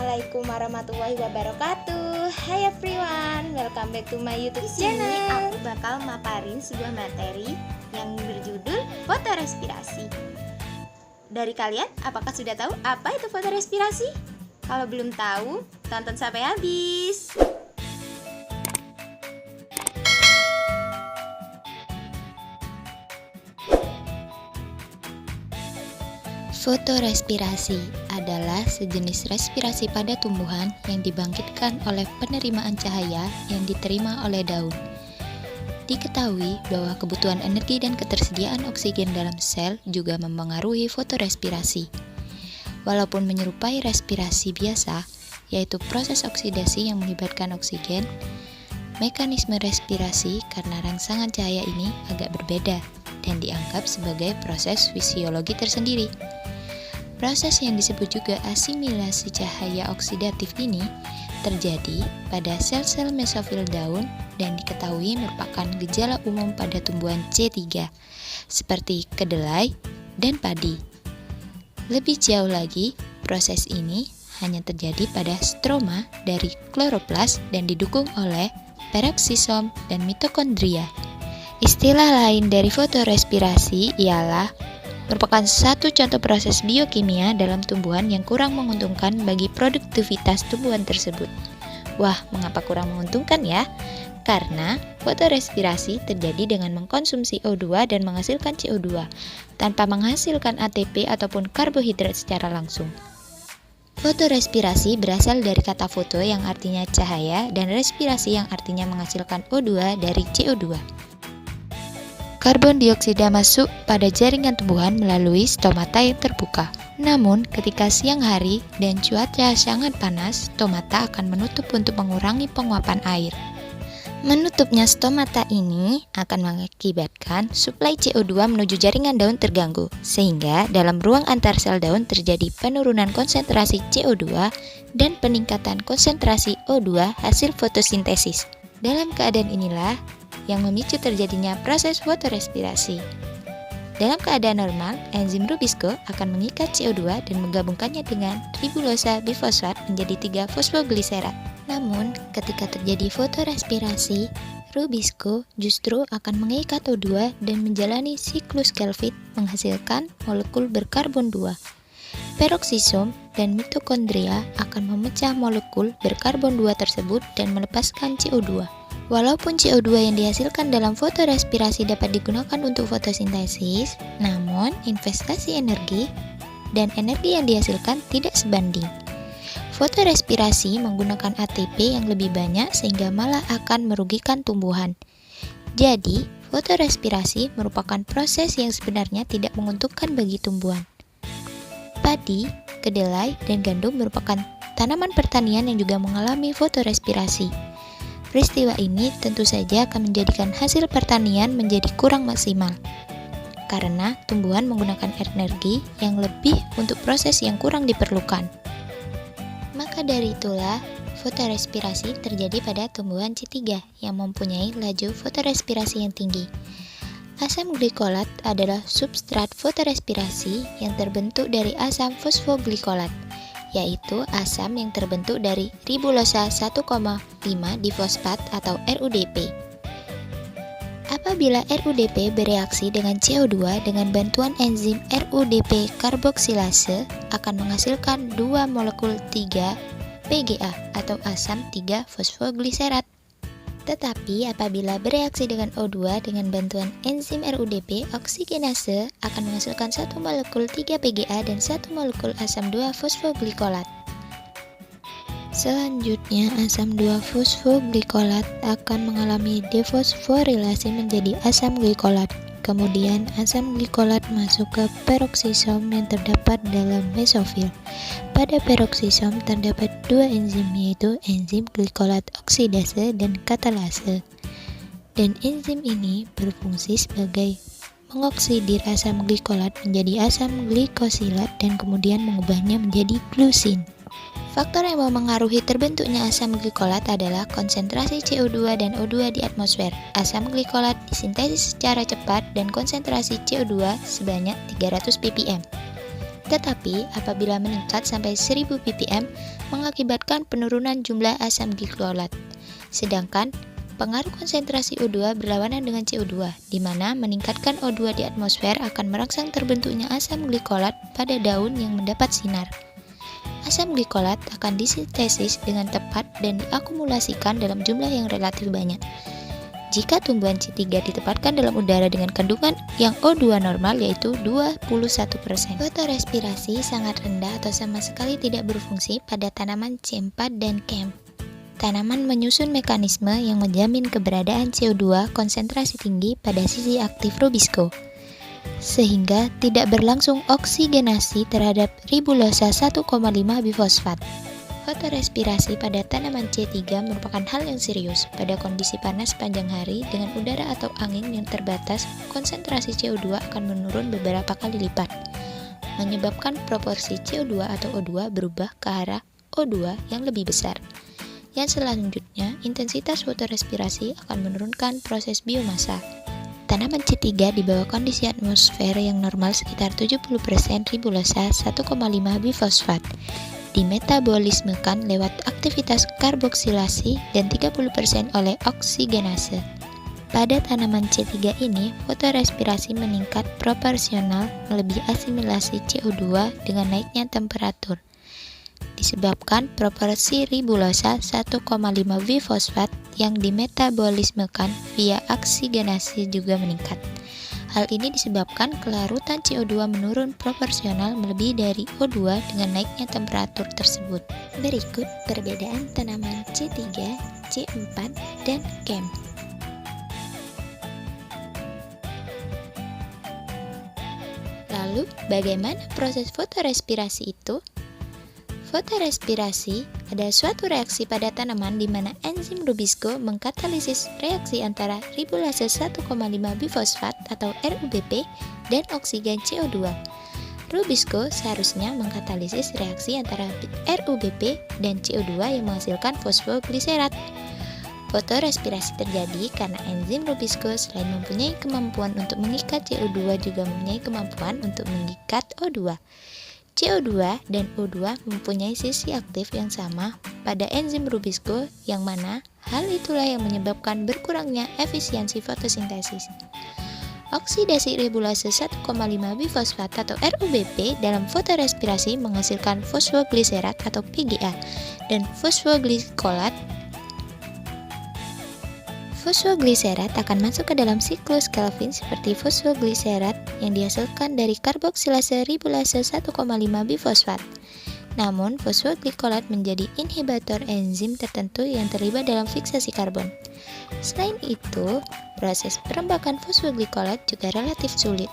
Assalamualaikum warahmatullahi wabarakatuh. Hai everyone, welcome back to my YouTube Di sini channel. aku bakal maparin sebuah materi yang berjudul fotorespirasi. Dari kalian, apakah sudah tahu apa itu fotorespirasi? Kalau belum tahu, tonton sampai habis. Fotorespirasi adalah sejenis respirasi pada tumbuhan yang dibangkitkan oleh penerimaan cahaya yang diterima oleh daun. Diketahui bahwa kebutuhan energi dan ketersediaan oksigen dalam sel juga mempengaruhi fotorespirasi. Walaupun menyerupai respirasi biasa, yaitu proses oksidasi yang melibatkan oksigen, mekanisme respirasi karena rangsangan cahaya ini agak berbeda dan dianggap sebagai proses fisiologi tersendiri. Proses yang disebut juga asimilasi cahaya oksidatif ini terjadi pada sel-sel mesofil daun dan diketahui merupakan gejala umum pada tumbuhan C3 seperti kedelai dan padi. Lebih jauh lagi, proses ini hanya terjadi pada stroma dari kloroplas dan didukung oleh peroksisom dan mitokondria. Istilah lain dari fotorespirasi ialah merupakan satu contoh proses biokimia dalam tumbuhan yang kurang menguntungkan bagi produktivitas tumbuhan tersebut. Wah, mengapa kurang menguntungkan ya? Karena fotorespirasi terjadi dengan mengkonsumsi O2 dan menghasilkan CO2 tanpa menghasilkan ATP ataupun karbohidrat secara langsung. Fotorespirasi berasal dari kata foto yang artinya cahaya dan respirasi yang artinya menghasilkan O2 dari CO2. Karbon dioksida masuk pada jaringan tumbuhan melalui stomata yang terbuka. Namun, ketika siang hari dan cuaca sangat panas, stomata akan menutup untuk mengurangi penguapan air. Menutupnya stomata ini akan mengakibatkan suplai CO2 menuju jaringan daun terganggu, sehingga dalam ruang antar sel daun terjadi penurunan konsentrasi CO2 dan peningkatan konsentrasi O2 hasil fotosintesis. Dalam keadaan inilah yang memicu terjadinya proses fotorespirasi. Dalam keadaan normal, enzim Rubisco akan mengikat CO2 dan menggabungkannya dengan ribulosa bifosfat menjadi 3-fosfogliserat. Namun, ketika terjadi fotorespirasi, Rubisco justru akan mengikat O2 dan menjalani siklus Calvin menghasilkan molekul berkarbon 2. Peroksisom dan mitokondria akan memecah molekul berkarbon 2 tersebut dan melepaskan CO2. Walaupun CO2 yang dihasilkan dalam fotorespirasi dapat digunakan untuk fotosintesis, namun investasi energi dan energi yang dihasilkan tidak sebanding. Fotorespirasi menggunakan ATP yang lebih banyak sehingga malah akan merugikan tumbuhan. Jadi, fotorespirasi merupakan proses yang sebenarnya tidak menguntungkan bagi tumbuhan. Padi, kedelai, dan gandum merupakan tanaman pertanian yang juga mengalami fotorespirasi. Peristiwa ini tentu saja akan menjadikan hasil pertanian menjadi kurang maksimal, karena tumbuhan menggunakan energi yang lebih untuk proses yang kurang diperlukan. Maka dari itulah, fotorespirasi terjadi pada tumbuhan C3 yang mempunyai laju fotorespirasi yang tinggi. Asam glikolat adalah substrat fotorespirasi yang terbentuk dari asam fosfoglycolat, yaitu asam yang terbentuk dari ribulosa 1,5 difosfat atau RUDP. Apabila RUDP bereaksi dengan CO2 dengan bantuan enzim RUDP karboksilase akan menghasilkan 2 molekul 3 PGA atau asam 3-fosfogliserat. Tetapi apabila bereaksi dengan O2 dengan bantuan enzim RUDP oksigenase akan menghasilkan 1 molekul 3 PGA dan 1 molekul asam 2-fosfoglikolat. Selanjutnya, asam 2-fosfoglikolat akan mengalami defosforilasi menjadi asam glikolat. Kemudian, asam glikolat masuk ke peroksisom yang terdapat dalam mesofil. Pada peroksisom terdapat 2 enzim, yaitu enzim glikolat oksidase dan katalase. Dan enzim ini berfungsi sebagai mengoksidir asam glikolat menjadi asam glikosilat dan kemudian mengubahnya menjadi glusin. Faktor yang memengaruhi terbentuknya asam glikolat adalah konsentrasi CO2 dan O2 di atmosfer. Asam glikolat disintesis secara cepat dan konsentrasi CO2 sebanyak 300 ppm. Tetapi apabila meningkat sampai 1000 ppm mengakibatkan penurunan jumlah asam glikolat. Sedangkan pengaruh konsentrasi O2 berlawanan dengan CO2, di mana meningkatkan O2 di atmosfer akan merangsang terbentuknya asam glikolat pada daun yang mendapat sinar. Asam glikolat akan disintesis dengan tepat dan diakumulasikan dalam jumlah yang relatif banyak. Jika tumbuhan C3 ditempatkan dalam udara dengan kandungan yang O2 normal yaitu 21%. Fotorespirasi sangat rendah atau sama sekali tidak berfungsi pada tanaman C4 dan CAM. Tanaman menyusun mekanisme yang menjamin keberadaan CO2 konsentrasi tinggi pada sisi aktif rubisco, sehingga tidak berlangsung oksigenasi terhadap ribulosa 1,5 bifosfat. Fotorespirasi pada tanaman C3 merupakan hal yang serius. Pada kondisi panas sepanjang hari dengan udara atau angin yang terbatas, konsentrasi CO2 akan menurun beberapa kali lipat, menyebabkan proporsi CO2 atau O2 berubah ke arah O2 yang lebih besar. Yang selanjutnya, intensitas fotorespirasi akan menurunkan proses biomasa. Tanaman C3 di bawah kondisi atmosfer yang normal sekitar 70% ribulosa 1,5 bifosfat dimetabolismekan lewat aktivitas karboksilasi dan 30% oleh oksigenase. Pada tanaman C3 ini, fotorespirasi meningkat proporsional melebihi asimilasi CO2 dengan naiknya temperatur. Disebabkan proporsi ribulosa 1,5 bifosfat yang dimetabolismekan via oksigenase juga meningkat. Hal ini disebabkan kelarutan CO2 menurun proporsional melebihi dari O2 dengan naiknya temperatur tersebut. Berikut perbedaan tanaman C3, C4, dan CAM. Lalu, bagaimana proses fotorespirasi itu? Fotorespirasi adalah suatu reaksi pada tanaman di mana enzim rubisco mengkatalisis reaksi antara ribulase 1,5 bifosfat atau RUBP dan oksigen CO2. Rubisco seharusnya mengkatalisis reaksi antara RUBP dan CO2 yang menghasilkan fosfogliserat. Fotorespirasi terjadi karena enzim rubisco selain mempunyai kemampuan untuk mengikat CO2 juga mempunyai kemampuan untuk mengikat O2. CO2 dan O2 mempunyai sisi aktif yang sama pada enzim rubisco yang mana hal itulah yang menyebabkan berkurangnya efisiensi fotosintesis. Oksidasi ribulase 1,5 bifosfat atau RUBP dalam fotorespirasi menghasilkan fosfogliserat atau PGA dan fosfoglikolat. Fosfogliserat akan masuk ke dalam siklus Calvin seperti fosfogliserat yang dihasilkan dari karboksilase ribulase 1,5 bifosfat. Namun, fosfoglikolat menjadi inhibitor enzim tertentu yang terlibat dalam fiksasi karbon. Selain itu, proses perombakan fosfoglikolat juga relatif sulit.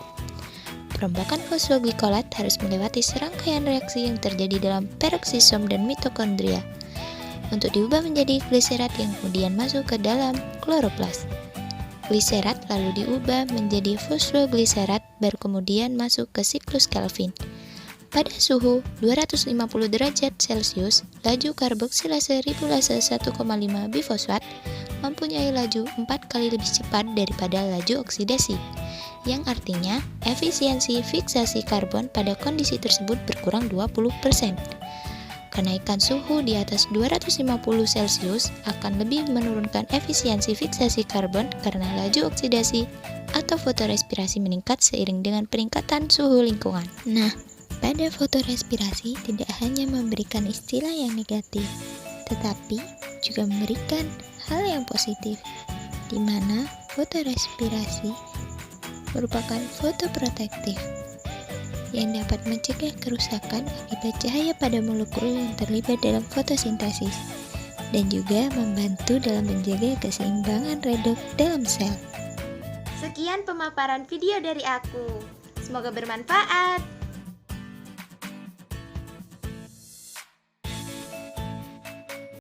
Perombakan fosfoglikolat harus melewati serangkaian reaksi yang terjadi dalam peroksisom dan mitokondria untuk diubah menjadi gliserat yang kemudian masuk ke dalam kloroplas. Gliserat lalu diubah menjadi fosfogliserat baru kemudian masuk ke siklus Calvin. Pada suhu 250 derajat Celcius, laju karboksilase ribulase 1,5 bifosfat mempunyai laju 4 kali lebih cepat daripada laju oksidasi, yang artinya efisiensi fiksasi karbon pada kondisi tersebut berkurang 20%. Kenaikan suhu di atas 250 Celcius akan lebih menurunkan efisiensi fiksasi karbon karena laju oksidasi atau fotorespirasi meningkat seiring dengan peningkatan suhu lingkungan. Nah, pada fotorespirasi tidak hanya memberikan istilah yang negatif, tetapi juga memberikan hal yang positif, di mana fotorespirasi merupakan fotoprotektif yang dapat mencegah kerusakan akibat cahaya pada molekul yang terlibat dalam fotosintesis dan juga membantu dalam menjaga keseimbangan redoks dalam sel. Sekian pemaparan video dari aku. Semoga bermanfaat.